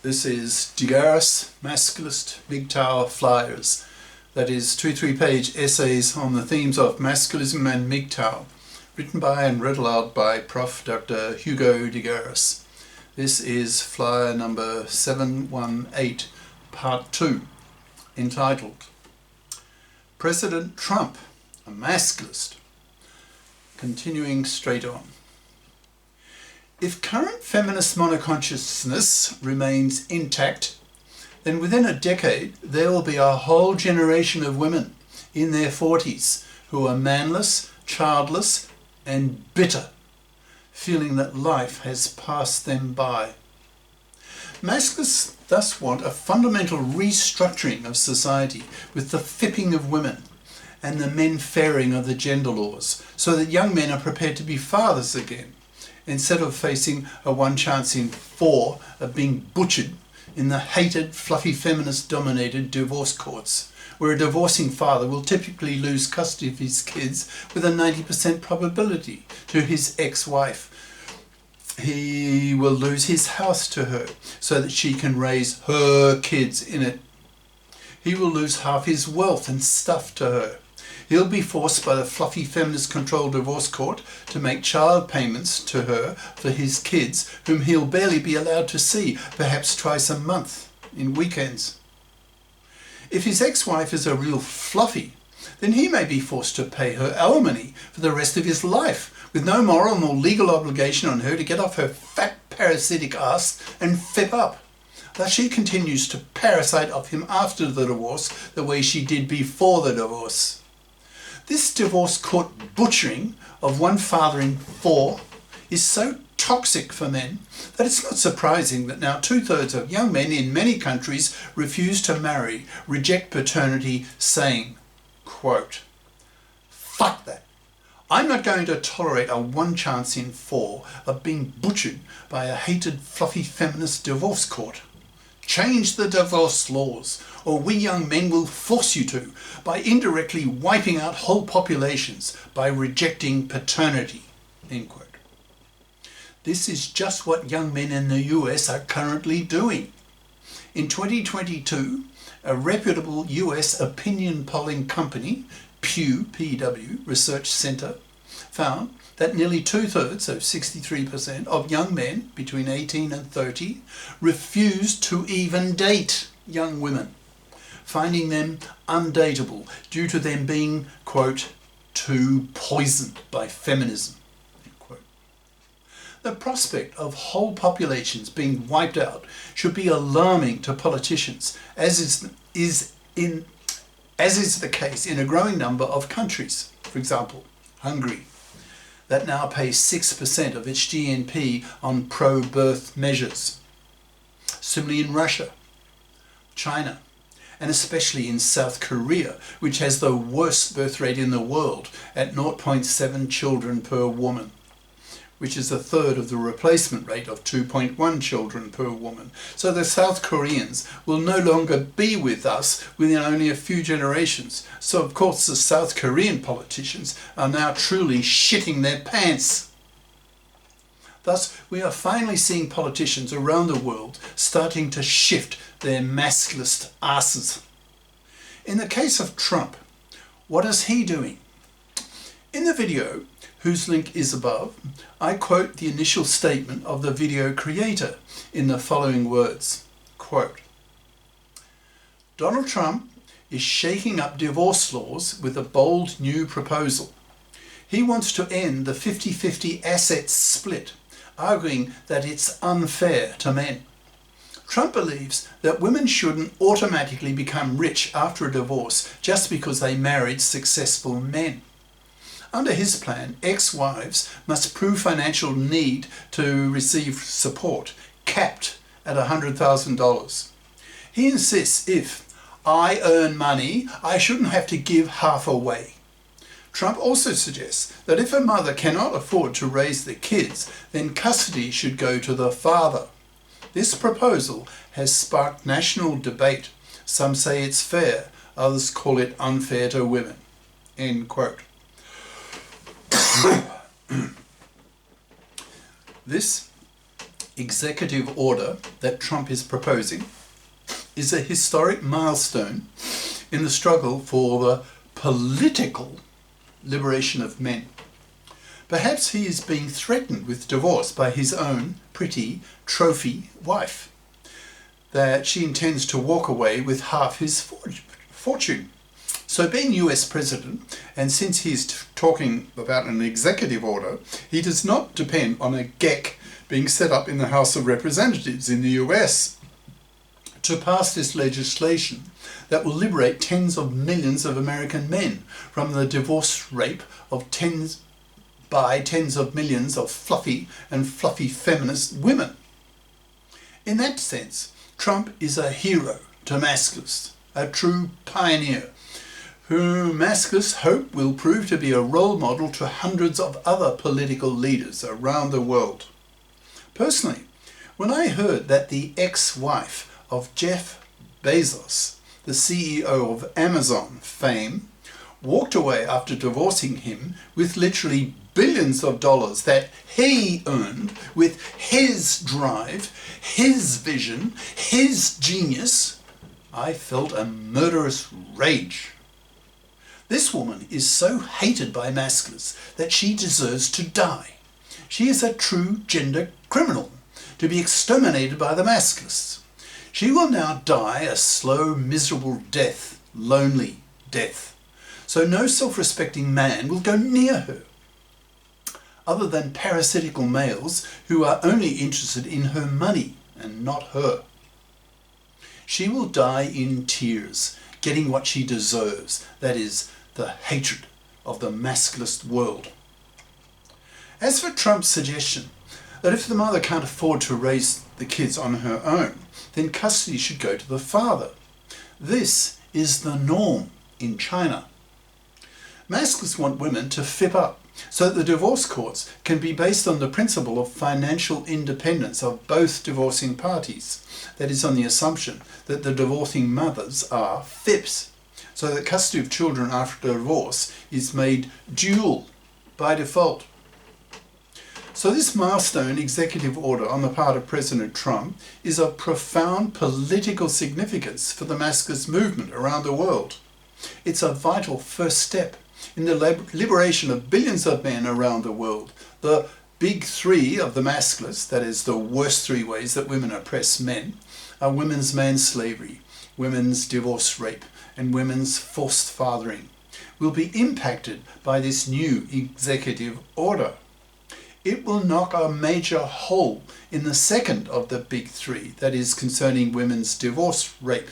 This is Garis, Masculist, MGTOW flyers. That is 2 3-page essays on the themes of Masculism and MGTOW, written by and read aloud by Prof. Dr. Hugo de Garis. This is flyer number 718, part 2, entitled President Trump, a Masculist. Continuing straight on. If current feminist monoconsciousness remains intact, then within a decade there will be a whole generation of women in their 40s who are manless, childless and bitter, feeling that life has passed them by. Masculists thus want a fundamental restructuring of society with the fipping of women and the men fairing of the gender laws, so that young men are prepared to be fathers again, instead of facing a 1 chance in 4 of being butchered in the hated, fluffy, feminist-dominated divorce courts, where a divorcing father will typically lose custody of his kids with a 90% probability to his ex-wife. He will lose his house to her so that she can raise her kids in it. He will lose half his wealth and stuff to her. He'll be forced by the fluffy feminist-controlled divorce court to make child payments to her for his kids, whom he'll barely be allowed to see, perhaps twice a month, in weekends. If his ex-wife is a real fluffy, then he may be forced to pay her alimony for the rest of his life, with no moral nor legal obligation on her to get off her fat parasitic ass and fip up. Thus she continues to parasite off him after the divorce the way she did before the divorce. This divorce court butchering of one father in 4 is so toxic for men that it's not surprising that now 2/3 of young men in many countries refuse to marry, reject paternity, saying, quote, "Fuck that. I'm not going to tolerate a 1 chance in 4 of being butchered by a hated fluffy feminist divorce court. Change the divorce laws, or we young men will force you to, by indirectly wiping out whole populations by rejecting paternity." End quote. This is just what young men in the US are currently doing. In 2022, a reputable US opinion polling company, Pew, PW, Research Center, found that nearly 2/3, so 63%, of young men between 18 and 30 refused to even date young women, finding them undateable due to them being, quote, "too poisoned by feminism." End quote. The prospect of whole populations being wiped out should be alarming to politicians, as is the case in a growing number of countries. For example, Hungary, that now pays 6% of its GNP on pro-birth measures. Similarly in Russia, China, and especially in South Korea, which has the worst birth rate in the world at 0.7 children per woman, which is 1/3 of the replacement rate of 2.1 children per woman. So the South Koreans will no longer be with us within only a few generations. So of course the South Korean politicians are now truly shitting their pants. Thus we are finally seeing politicians around the world starting to shift their masculist asses. In the case of Trump, what is he doing? In the video, whose link is above, I quote the initial statement of the video creator in the following words, quote, "Donald Trump is shaking up divorce laws with a bold new proposal. He wants to end the 50-50 assets split, arguing that it's unfair to men. Trump believes that women shouldn't automatically become rich after a divorce just because they married successful men. Under his plan, ex-wives must prove financial need to receive support, capped at $100,000. He insists if I earn money, I shouldn't have to give half away. Trump also suggests that if a mother cannot afford to raise the kids, then custody should go to the father. This proposal has sparked national debate. Some say it's fair, others call it unfair to women." End quote. This executive order that Trump is proposing is a historic milestone in the struggle for the political liberation of men. Perhaps he is being threatened with divorce by his own pretty trophy wife, that she intends to walk away with half his fortune. So being US President, and since he's talking about an executive order, he does not depend on a GEC being set up in the House of Representatives in the US to pass this legislation that will liberate tens of millions of American men from the divorce rape of tens of millions of fluffy feminist women. In that sense, Trump is a hero to Masculists, a true pioneer, who Masculists hope will prove to be a role model to hundreds of other political leaders around the world. Personally, when I heard that the ex-wife of Jeff Bezos, the CEO of Amazon fame, walked away after divorcing him with literally billions of dollars that he earned with his drive, his vision, his genius, I felt a murderous rage. This woman is so hated by Masculists that she deserves to die. She is a true gender criminal, to be exterminated by the Masculists. She will now die a slow, miserable death, lonely death. So no self-respecting man will go near her, other than parasitical males who are only interested in her money and not her. She will die in tears, getting what she deserves, that is, the hatred of the Masculist world. As for Trump's suggestion that if the mother can't afford to raise the kids on her own, then custody should go to the father. This is the norm in China. Masculists want women to fip up so that the divorce courts can be based on the principle of financial independence of both divorcing parties. That is, on the assumption that the divorcing mothers are fips, so that custody of children after divorce is made dual by default. So this milestone executive order on the part of President Trump is of profound political significance for the Masculist movement around the world. It's a vital first step in the liberation of billions of men around the world. The big three of the Masculists, that is the worst three ways that women oppress men, are women's manslavery, women's divorce rape, and women's forced fathering, will be impacted by this new executive order. It will knock a major hole in the second of the big three, that is concerning women's divorce rape,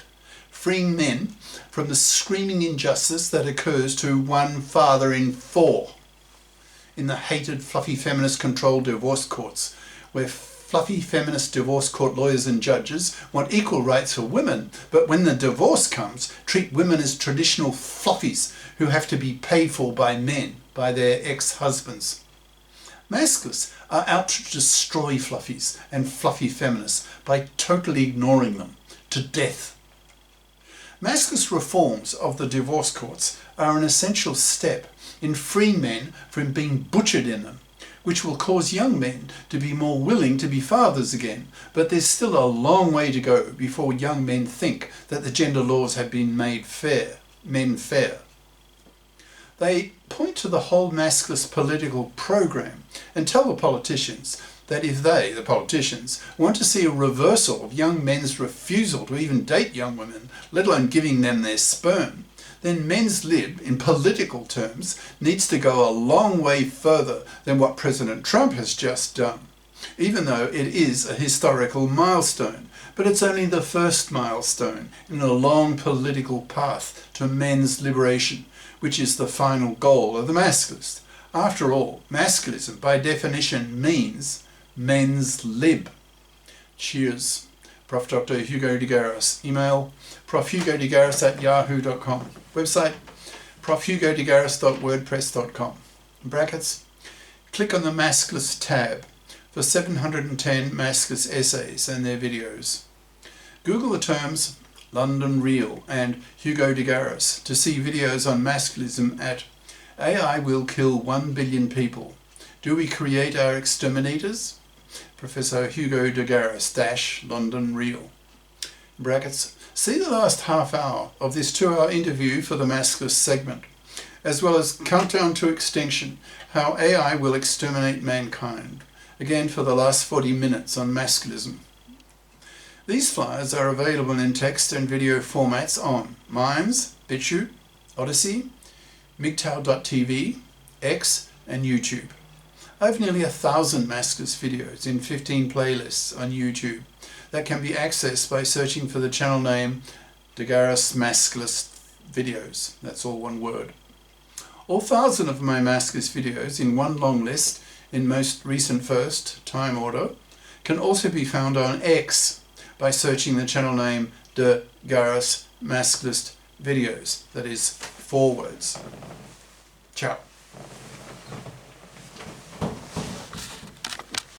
freeing men from the screaming injustice that occurs to one father in four in the hated fluffy feminist controlled divorce courts, where fluffy feminist divorce court lawyers and judges want equal rights for women, but when the divorce comes, treat women as traditional fluffies who have to be paid for by men, by their ex-husbands. Masculists are out to destroy fluffies and fluffy feminists by totally ignoring them to death. Masculist reforms of the divorce courts are an essential step in freeing men from being butchered in them, which will cause young men to be more willing to be fathers again. But there's still a long way to go before young men think that the gender laws have been made men fair. They point to the whole Masculist political program and tell the politicians that if they, the politicians, want to see a reversal of young men's refusal to even date young women, let alone giving them their sperm, then men's lib, in political terms, needs to go a long way further than what President Trump has just done, even though it is a historical milestone. But it's only the first milestone in a long political path to men's liberation, which is the final goal of the Masculist. After all, Masculism, by definition, means men's lib. Cheers. Prof. Dr. Hugo de Garis. Email profhugodegaris@yahoo.com. Website profhugodegaris.wordpress.com. In brackets, click on the Masculist tab for 710 Masculist essays and their videos. Google the terms London Real and Hugo de Garis to see videos on Masculism at AI will kill 1 billion people. Do we create our exterminators? Professor Hugo de Garis, London Real. Brackets, see the last half hour of this 2-hour interview for the Masculist segment, as well as Countdown to Extinction, How AI Will Exterminate Mankind, again for the last 40 minutes on Masculism. These flyers are available in text and video formats on Mimes, BitChute, Odyssey, MGTOW.tv, X and YouTube. I have nearly 1,000 Masculist videos in 15 playlists on YouTube that can be accessed by searching for the channel name Garis Masculist Videos. That's all one word. All 1,000 of my Masculist videos in one long list in most recent first time order can also be found on X by searching the channel name Garis Masculist Videos. That is 4 words. Ciao.